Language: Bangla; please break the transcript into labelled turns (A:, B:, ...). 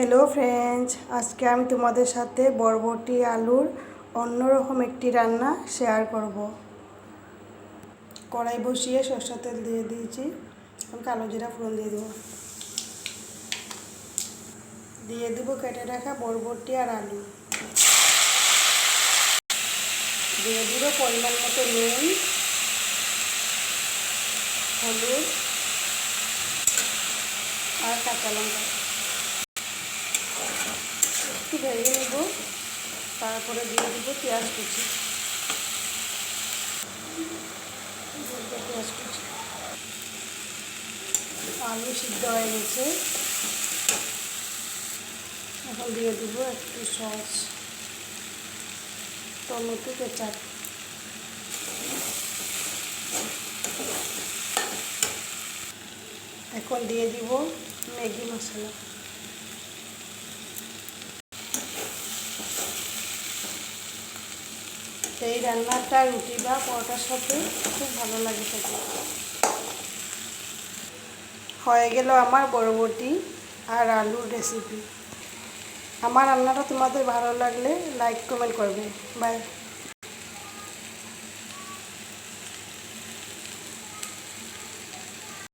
A: হ্যালো ফ্রেন্ডস, আজকে আমি তোমাদের সাথে বরবটি আলুর অন্যরকম একটি রান্না শেয়ার করব। কড়াই বসিয়ে সরষের তেল দিয়ে দিয়েছি। এখন কালো জিরা ফোড়ন দিয়ে দেবো কেটে রাখা বরবটি আর আলু। দিয়ে দিব পরিমাণ মতো নুন, হলুদ আর কাঁচা লঙ্কা। একটু ভেজে নেব, তারপরে দিয়ে দিব পেঁয়াজ কুচি। আলু সিদ্ধ হয়ে গেছে, এখন দিয়ে দিব একটু সস, টমেটো কেচাপ। এখন দিয়ে দিব ম্যাগি মশলা। এই রান্নাটা রুটি বা পরোটার সাথে খুব ভালো লাগে থাকে। হয়ে গেল আমার বরবটি আর আলুর রেসিপি। আমার রান্নাটা তোমাদের ভালো লাগলে লাইক কমেন্ট করবে। বাই।